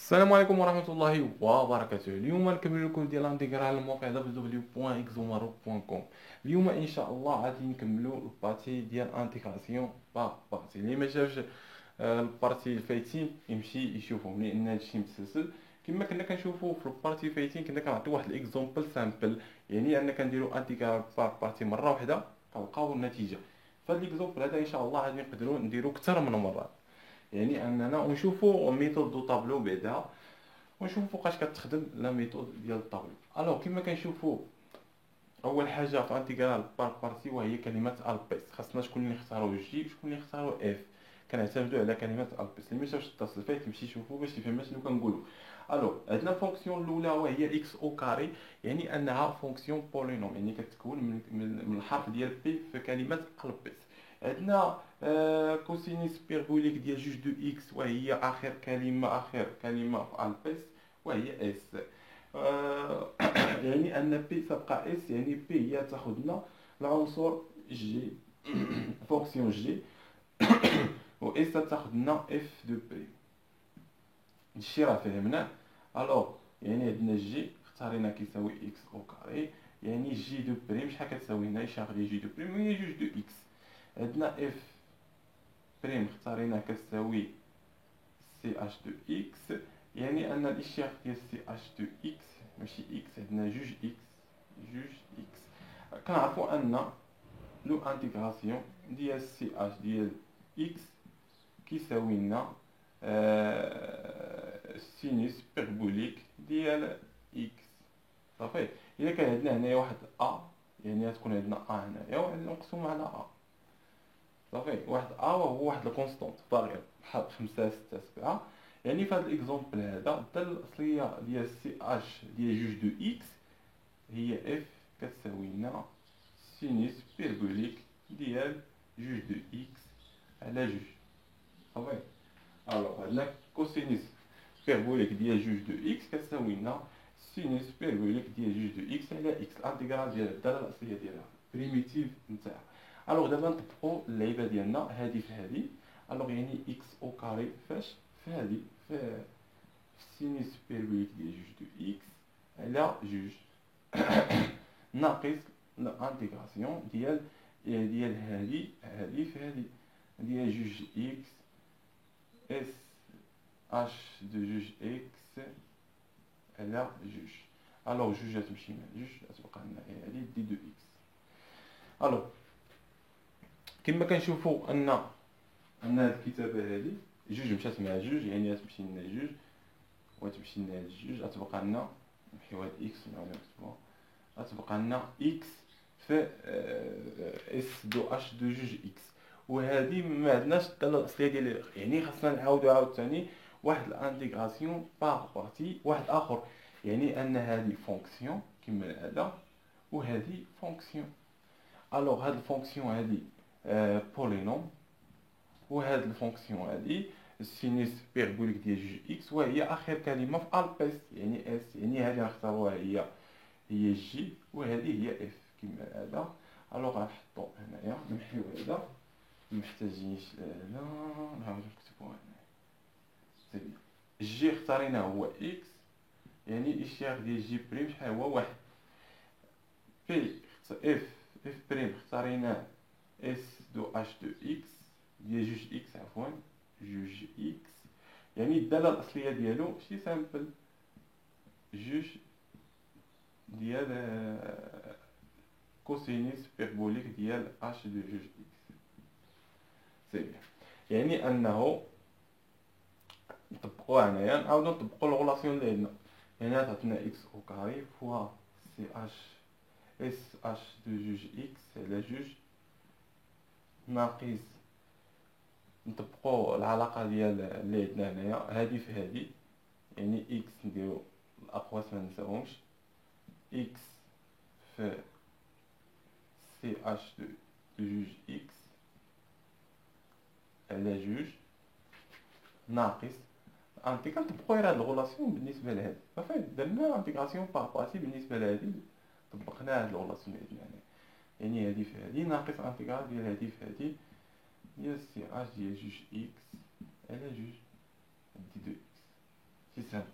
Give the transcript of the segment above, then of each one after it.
السلام عليكم ورحمة الله وبركاته. اليوم نكمل لكم ديال الانتيغرال على الموقع www.exomaro.com. اليوم ان شاء الله غادي نكملوا البارتي ديال انتيغراسيون با بارتي. اللي ما شافش البارتي الفايتين يمشي يشوفهم، لان هادشي متسلسل. كما كنا كنشوفوا في البارتي الفايتين كنا كنعطيو واحد الاكزومبل سامبل، يعني ان كنديروا انتيغرال بار بارتي مره واحده كنلقاو النتيجه. فهاد الاكزومبل هذا ان شاء الله غادي نقدروا نديروا اكثر من مره، يعني اننا ونشوفوا ميثود دو طابلو بعدا، ونشوفوا فوقاش كتخدم لا ميثود ديال الطابلو. الوغ كما كنشوفوا اول حاجه في انتيغرال بار بارتي وهي كلمه البيس. خاصنا شكون اللي نختاروا جي وشكون اللي نختاروا اف. كنعتمدوا على كلمه البيس. اللي ما شافش الدرس اللي فات يمشي يشوفوا باش يفهم شنو كنقولوا. الوغ عندنا الفونكسيون الاولى وهي اكس او كاري، يعني انها فونكسيون بولينوم، يعني كتكون من الحرف ديال بي في كلمه البيس. عندنا كوسينيس بيربوليك ديال جوج دو اكس وهي اخر كلمه في البيس وهي اس. يعني ان بي تبقى اس، يعني بي هي تاخذ لنا العنصر جي فونكسيون جي و اس تاخذ لنا اف دو بي. هادشي راه فهمناه. الوغ يعني عندنا جي اختارينا كيساوي اكس او كاري، يعني جي دو بريم شحال كتساوي هنا شاغلي جي دو بريم هي جوج دو اكس. عندنا اف بريم اختارينا كتساوي سي اش دو اكس، يعني ان الاشتقاق ديال سي اش دو اكس ماشي اكس، عندنا جوج اكس جوج اكس. كنعرفوا ان لو انتيغراسيون ديال سي اش ديال اكس كيساوي لنا سينوس بيربوليك ديال اكس. صافي. الا كان عندنا هنايا واحد ا، يعني غتكون عندنا ا هنايا وعندنا مقسوم على ا. صافي. واحد ا وهو واحد الكونستونت فاريبل بحال 5 6 7. يعني في هذا الاكزومبل هذا الداله الاصليه ديال سي اش ديال جوج دو اكس هي اف كتساوي لنا سينوس بيربوليك ديال جوج دو اكس على جوج. صافي. الوغ عندنا كوسينوس بيربوليك ديال جوج دو اكس كتساوي لنا سينوس بيربوليك ديال جوج دو اكس على اكس، الانتيغرال ديال الداله الاصليه ديالها بريميتيف نتاعها. الوغ دابا نطبقوا اللعيبه ديالنا هادي في هادي. الوغ يعني اكس او كاري فاش في هادي في سينوس بيربوليك ديال جوج دو اكس على جوج ناقص الانتيغراسيون ديال هادي في هادي ديال جوج اكس اس اش دو جوج اكس على جوج. الوغ جوج غتمشي مع جوج غتبقى لنا هادي دي دو اكس. الوغ كما كنشوفوا ان هاد الكتابه هادي جوج مشات مع جوج، يعني غتمشي لنا جوج وغتمشي لنا هاد جوج، غتبقى لنا نمحيو هاد اكس ونعاودو نكتبوها، غتبقى لنا اكس في اس دو اش دو جوج اكس. وهذه ما عندناش الداله الاصليه ديال، يعني خاصنا نعاودو عاوتاني واحد الانتيغراسيون بار بارتي واحد اخر، يعني ان هذه فونكسيون كما هذا وهذه فونكسيون. الوغ هاد الفونكسيون هذه بولينوم، وهاد الفونكسيون هادي السينوس بيربوليك ديال جوج اكس وهي اخر كلمه في البيس يعني اس، يعني هادي غنختاروها هي جي وهذه هي اف كما هذا. الوغ غنحطو هنايا نمحيو هذا محتاجينش هذا نعاودو نكتبو هنايا. سي بيان. جي اختاريناه هو اكس، يعني الاشتقاق ديال جي بريم شحال هو واحد. بي اف بريم اختاريناه اس دو اش دو اكس ديال جوج اكس عفوا جوج اكس، يعني الداله الاصليه ديالو شي سامبل جوج ديال كوسينوس بيربوليك ديال اش دو جوج اكس. سي بيان. يعني انه نطبقوها هنايا، نعاودو نطبقو الغولاسيون اللي عندنا. هنا تعطينا اكس او كاري فوا سي اش اس اش دو جوج اكس على جوج ناقص نطبقو العلاقه ديال اللي عندنا هنايا هادي في هادي، يعني اكس نديرو الاقواس ما ننساهمش، اكس في سي اش دو جوج اكس على جوج ناقص كنطبقو غير هاد الغولاسيون بالنسبه لهادي. صافي درنا انتيغراسيون بار بارتي بالنسبه لهادي، طبقنا هاد الغولاسيون اللي عندنا هنا، يعني هادي في هادي ناقص انتيغرال ديال هادي في هادي ديال سي اش ديال جوج اكس على جوج دي دو اكس. سي سامبل.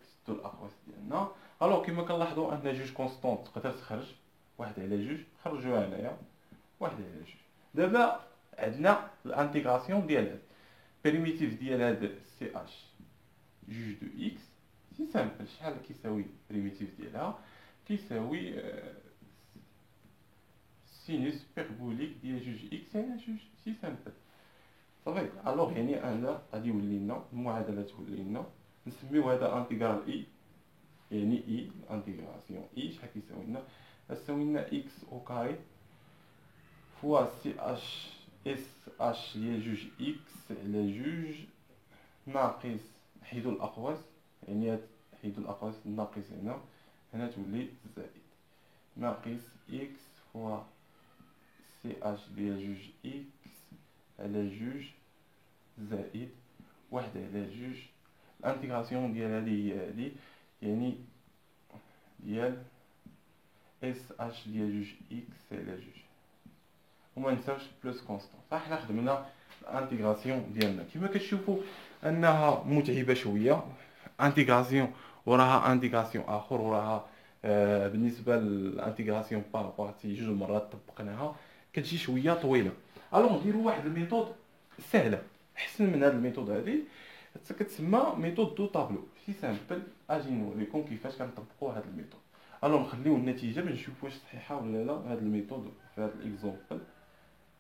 ستو الاقواس ديالنا. الوغ كيما كنلاحظوا عندنا جوج كونستونط تقدر تخرج، واحد على جوج خرجوها هنايا، واحد على جوج. دابا عندنا الانتيغراسيون ديال هاد بريميتيف ديال هاد سي اش جوج دو اكس. سي سامبل. شحال كيساوي بريميتيف ديالها؟ كيساوي سينوس بيربوليك ديال جوج اكس على جوج. سي سامبل صافي. الوغ يعني انا غادي يولي لنا المعادله تولي لنا نسميو هذا انتيغرال اي، يعني اي انتيغراسيون اي شحال كيساوي لنا؟ غتساوي لنا اكس او كاري فوا سي اش اس اش ديال جوج اكس على جوج ناقص نحيدو الاقواس، يعني نحيدو الاقواس الناقص هنا تولي زائد ناقص اكس فوا سي اش ديال جوج اكس على جوج زائد واحد على جوج. الانتيغراسيون ديال هادي هي هادي، يعني ديال اس اش ديال جوج اكس على جوج، وما نساوش بلس كونستون. صح حنا خدمنا الانتيغراسيون ديالنا كيما كتشوفوا انها متعبه شويه انتيغراسيون، وراها انتيغراسيون اخر، وراها بالنسبه للانتيغراسيون بارابارتي جوج مرات طبقناها كتجي شويه طويله. الوغ نديروا واحد الميثود سهله احسن من هاد الميثود هادي، كتسمى ميثود دو طابلو. سي سامبل. اجي نوريكم كيفاش كنطبقوا هاد الميثود. الوغ نخليو النتيجه باش نشوف واش صحيحه ولا لا هاد الميثود في هاد الاكزومبل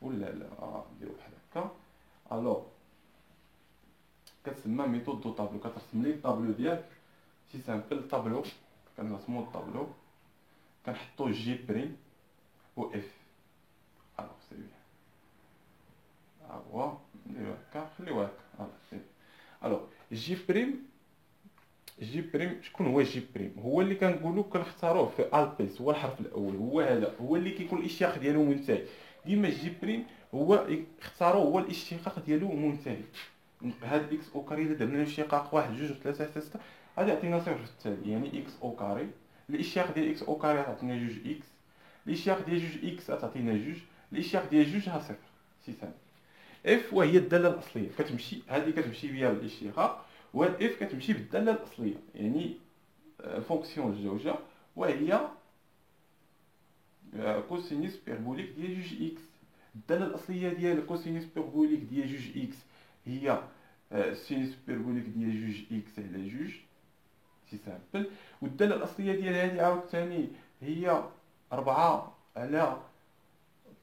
ولا لا. نديرو بحال هكا. الوغ كتسمى ميثود دو طابلو، كترسم لي الطابلو ديالك. سي سامبل. طابلو كنرسمو الطابلو، كنحطو جي بريم و اف. الوغ سي بيان. ها هو نديرو هكا، خليوه هكا. الوغ جي بريم شكون هو جي بريم؟ هو اللي كنقولوا كنختاروه في البيس، هو الحرف الاول، هو هذا هو اللي كيكون الاشتقاق ديالو منتهي. ديما جي بريم هو اختاروه هو الاشتقاق ديالو منتهي. هاد اكس او كاري الا درنا له اشتقاق 1 2 3 حتى 6 غادي يعطينا صفر في التالي، يعني اكس او كاري. الاشتقاق ديال اكس او كاري غتعطينا جوج اكس، الاشتقاق ديال جوج اكس غتعطينا جوج، الاشتقاق ديال جوج ها صفر. سي سامبل. اف وهي الداله الاصليه كتمشي، هذه كتمشي بها بالاشتقاق، وهاد اف كتمشي بالداله الاصليه، يعني الفونكسيون الجوجه وهي كوسينوس بيربوليك ديال جوج اكس. الداله الاصليه ديال كوسينوس بيربوليك ديال جوج اكس هي سينوس بيربوليك ديال جوج اكس على جوج. سي سامبل. والداله الاصليه ديال هذه عاوتاني هي 4 على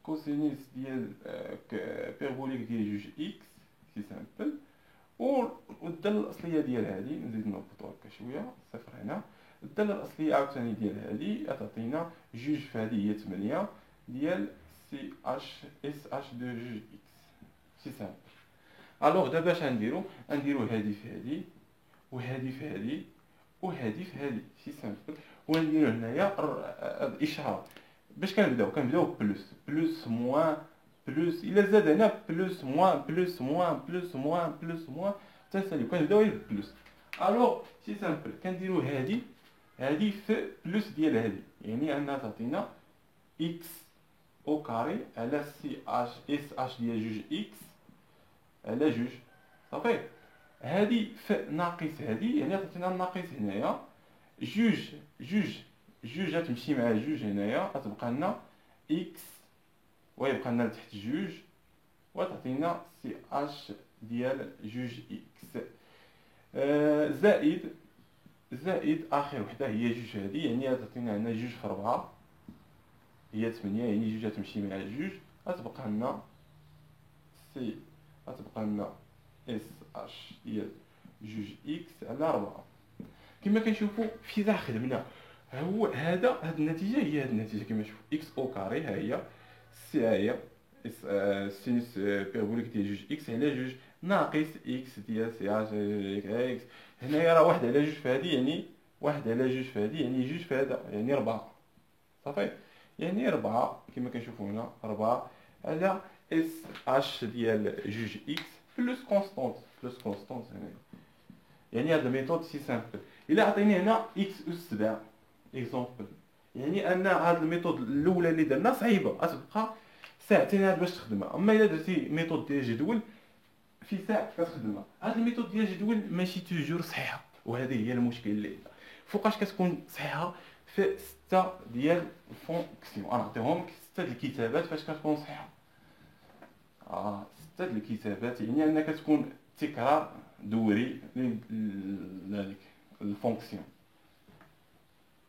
كوسينوس ديال بيربوليك ديال جوج اكس. سي سامبل. والداله الاصليه ديال هذه نزيد نربطو هكا شويه صفر هنا. الداله الاصليه عاوتاني ديال هذه غتعطينا جوج في هذه هي 8 ديال سي اش اس اش دو جوج اكس. سي سامبل. الوغ دابا اش غنديرو؟ غنديرو هذه في هذه، وهذه في هذه، وهذه في هذه. سي سامبل. وغنديرو هنايا الاشاره. باش كنبداو بلس بلس موان بلس، الا زاد هنا بلس موان بلس موان بلس موان بلس موان تنساليو كنبداو غير بلس. الوغ سي سامبل. كنديرو هذه في بلس ديال هذه، يعني انها تعطينا اكس او كاري على سي اش اس اش ديال جوج اكس على جوج. صافي. هذه في ناقص هذه، يعني تعطينا الناقص هنايا جوج غتمشي مع جوج هنايا، غتبقى لنا اكس ويبقى لنا لتحت جوج، وتعطينا سي اش ديال جوج اكس زائد اخر وحده هي جوج هذه، يعني غتعطينا هنا جوج في 4 هي 8، يعني جوج غتمشي مع جوج، غتبقى لنا سي اس اش ديال جوج اكس على 4. كما كنشوفوا في ذا خدمنا هو هاد النتيجه هي هاد النتيجه. كما نشوفوا اكس او كاري ها هي سي هي سينوس بيربوليك ديال جوج اكس على جوج ناقص اكس ديال سي اش اكس. هنايا راه واحد على جوج في هذه، يعني واحد على جوج في هذه، يعني جوج في هذا، يعني 4. صافي. يعني 4 كما كنشوفوا هنا 4 على اس اش ديال جوج اكس بلس كونستونت هنا. يعني هاد الميثود سي سامبل. الا عطيني هنا اكس اس 7 اكزومبل، يعني ان هاد الميثود الاولى اللي درنا صعيبه غتبقى ساعتين هاد باش تخدمها. اما الا درتي ميثود ديال جدول في ساعه كتخدمها. هاد الميثود ديال الجدول ماشي توجور صحيحه، وهذه هي المشكل اللي عندنا. فوقاش كتكون صحيحه؟ في 6 ديال الفونكسيون. انا نعطيهم 6 د الكتابات فاش كتكون صحيحه. 6 د الكتابات يعني انك تكون تكرار دوري لهذيك الفونكسيون،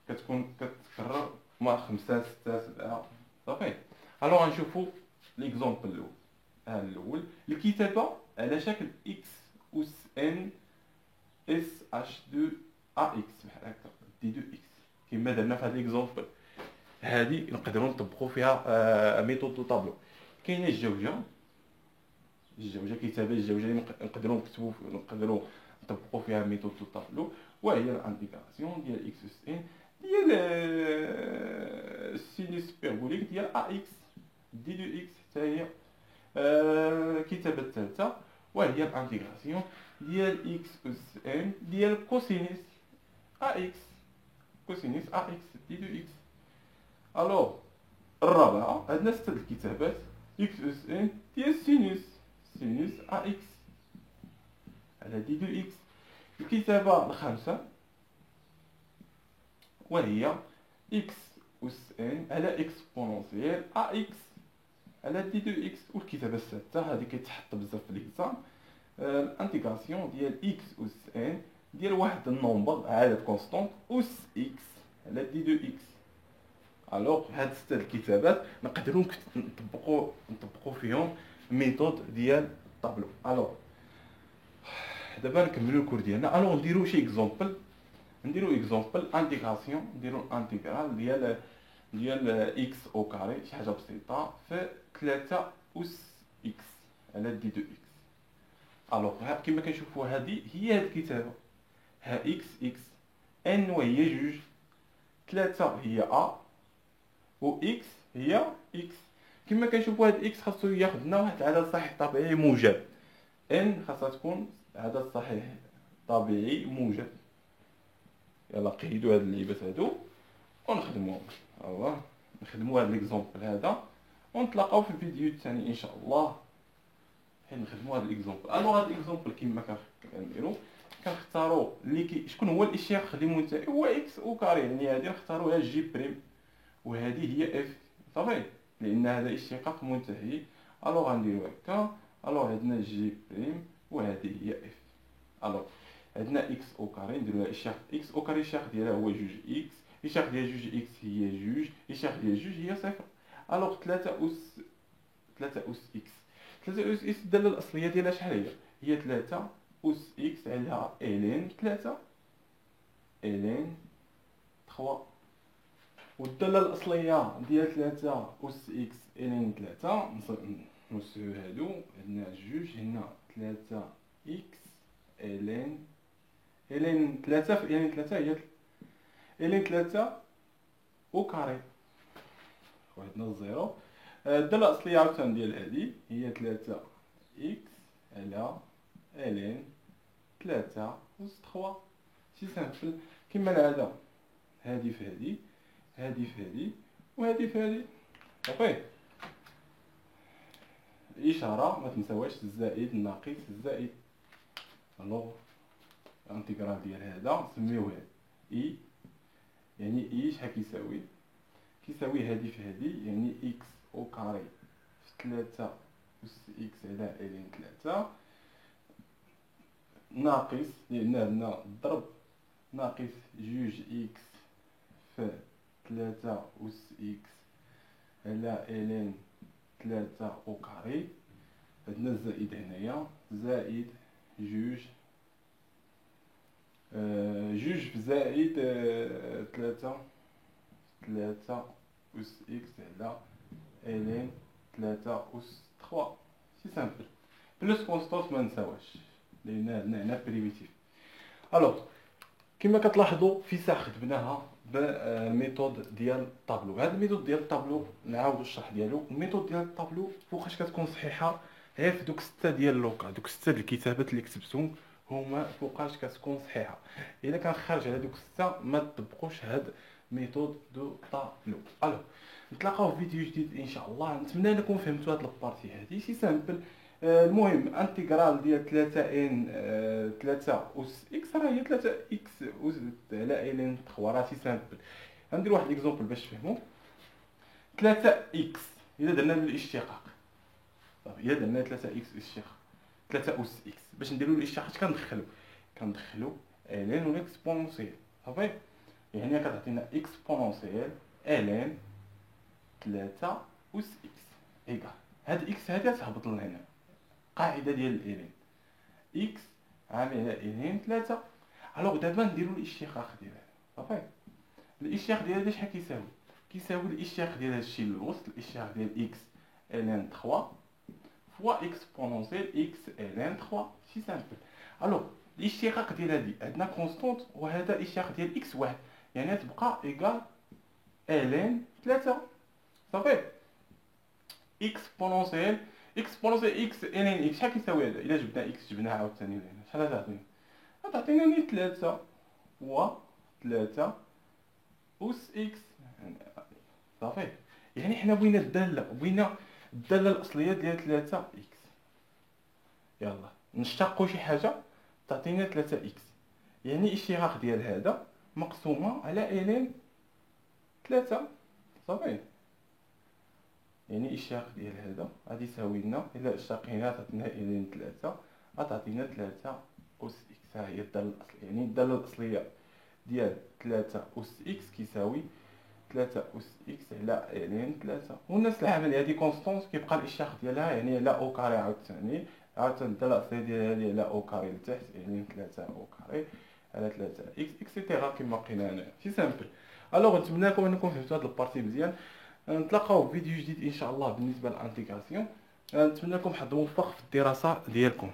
كتكون كتكرر مع 5 6 7 صافي. الوغ غنشوفوا ليكزومبل الاول. الاول الكتابه على شكل اكس اس ان اس اش 2 ا اكس بحال هكا دي 2 اكس كما درنا في هذا ليكزومبل. هذه نقدروا نطبقوا فيها ميثود دو طابلو. كاينه الجوجه كتابه الجوجه اللي نقدروا نقدروا نطبقوا فيها ميثود دو طابلو، وهي الانتيغراسيون ديال اكس اس ان ديال السينوس بيربوليك ديال ا اكس دي 2 اكس حتى هي. الكتابه الثالثه وهي الانتيغراسيون ديال اكس اس ان ديال كوسينوس ا اكس دي 2 اكس. الوغ الرابعه عندنا 6 الكتابات اكس اس ان ديال سينوس ا اكس على دي 2 اكس. الكتابه الخامسه وهي اكس اس ان على اكسبونونسيال ا اكس على دي 2 اكس. والكتابه السادسه هذه كيتحط بزاف في ليكزام، الانتيغراسيون ديال اكس اس ان ديال واحد النومبر عدد كونستونط اس اكس على دي 2 اكس. الوغ هاد 6 الكتابات نقدروا نطبقوا فيهم ميثود ديال الطابلو. الوغ دابا نكملوا الكور ديالنا. الوغ نديروا شي اكزومبل، انتيغراسيون، نديروا الانتيغرال ديال اكس او كاري شي حاجه بسيطه في 3 اس اكس على دي 2 اكس. الوغ كما كنشوفوا هذه هي هاد الكتابه، ها اكس ان وهي جوج، 3 هي ا و اكس هي اكس. كما كنشوفوا هاد اكس خاصو ياخذ لنا واحد العدد صحيح طبيعي موجب، ان خاصها تكون عدد صحيح طبيعي موجب. يلا قيدوا هاد اللعيبات هادو ونخدموهم. الله نخدموا هاد ليكزومبل هذا ونتلاقاو في الفيديو الثاني ان شاء الله حين نخدموا هاد ليكزومبل. الوغ هاد ليكزومبل كما كنديروا كنختاروا شكون هو الاشتقاق اللي منتهي هو اكس او كاري، يعني هادي نختاروها جي بريم وهذه هي اف صافي لان هذا اشتقاق منتهي. الوغ غنديروا هكا. الوغ عندنا جي بريم وهذه هي اف. الوغ عندنا اكس او كاري نديروا لها اشتقاق اكس او كاري، الاشتقاق ديالها هو جوج اكس، الاشتقاق ديال جوج اكس هي جوج، الاشتقاق ديال جوج هي صفر. الوغ 3 اس اكس، 3 اس اكس الداله الاصليه ديالها شحال هي 3 اس اكس على الين 3 الين 3. والداله الاصليه ديال 3 اس اكس الين 3 نسيو هادو، عندنا جوج هنا 3 اكس الين 3 في الين 3 هي الين 3 او كاري وعندنا الزيرو. الداله الاصليه عاوتاني ديال هادي هي 3 اكس على الين 3 اس 3. سي سامبل كما العاده، هادي في هادي، هادي في هادي، وهادي في هادي صافي. الاشاره ما تنساوهاش الزائد الناقص الزائد. الوغ الانتيغرال ديال هذا نسميوه اي، يعني اي شحال كيساوي هادي في هادي، يعني اكس او كاري في 3 اس اكس على الين 3 ناقص لان عندنا الضرب ناقص جوج اكس في 3 اس اكس على الين 3 او كاري. عندنا الزائد هنايا زائد جوج في زائد 3 اس اكس على الين 3 اس 3. سي سامبل بلس كونستانت ما نساوهاش لان عندنا هنا بريميتيف. الوغ كما كتلاحظوا في ساعه خدمناها بالميثود ديال الطابلو. هذا الميثود ديال الطابلو نعاودوا الشرح ديالو. الميثود ديال الطابلو فوقاش كتكون صحيحه غير في دوك 6 ديال اللوكا، دوك 6 د الكتابات اللي كتبتهم هما فوقاش كتكون صحيحه. الا كان خارج على دوك 6 ما تطبقوش هاد ميثود دو طابلو. الو نتلاقاو في فيديو جديد ان شاء الله. نتمنى انكم فهمتوا هاد البارتي هادي. سي سامبل المهم انتغرال ديال 3 ان 3 اس اكس راه هي 3 اكس اس على ان 3 راه سي سامبل. غندير واحد ليكزومبل باش تفهموا. 3 اكس الا درنا بالاشتقاق، صافي الا درنا 3 اكس اشتقاق 3 اس اكس، باش نديروا الاشتقاق كندخلوا الين ولا اكسبونونسيال، صافي. يعني كتعطينا اكسبونونسيال الين 3 اس اكس ايكال هاد اكس هادي تهبط لهنا، قاعده ديال الالين اكس عامل على الين 3. الوغ دابا نديرو الاشتقاق ديالها، صافي. الاشتقاق ديالها شحال كيساوي الاشتقاق ديال هادشي الوسط، الاشتقاق ديال اكس الين 3 فوا اكسبونونسيال اكس الين 3 سي سامبل. الوغ الاشتقاق ديال هادي عندنا كونستونط، وهذا الاشتقاق ديال اكس واحد، يعني تبقى ايكال الين 3، صافي. اكسبونونسيال اكس الين اكس شحال كيساوي هذا؟ الا جبنا اكس جبناها عاوتاني لهنا شحال غتعطينا؟ غتعطينا ني 3 فوا 3 اس اكس، صافي. يعني حنا بغينا الداله الاصليه ديال 3 اكس. يلا نشتقوا شي حاجه تعطينا 3 اكس، يعني الاشتقاق ديال هذا مقسومه على الين 3، صافي. يعني الاشتقاق ديال هذا غادي يساوي لنا الا اشتقينا تعطينا الين 3 غتعطينا 3 اس اكس. ها هي الداله الاصليه، يعني الداله الاصليه ديال 3 اس اكس كيساوي 3 اس اكس على الين 3. ونفس العمليه هذه كونستونت كيبقى الاشتقاق ديالها يعني على او كاري عاوتاني الداله الاصليه ديالها هذه على او كاري لتحت، يعني 3 او كاري على 3 اكس اكسيتيرا كما بقينا هنا سي سامبل. الوغ نتمنى لكم انكم فهمتوا هذه البارتي مزيان. نتلاقاو في فيديو جديد ان شاء الله بالنسبه للانتيغراسيون. نتمنى لكم حظ موفق في الدراسه ديالكم.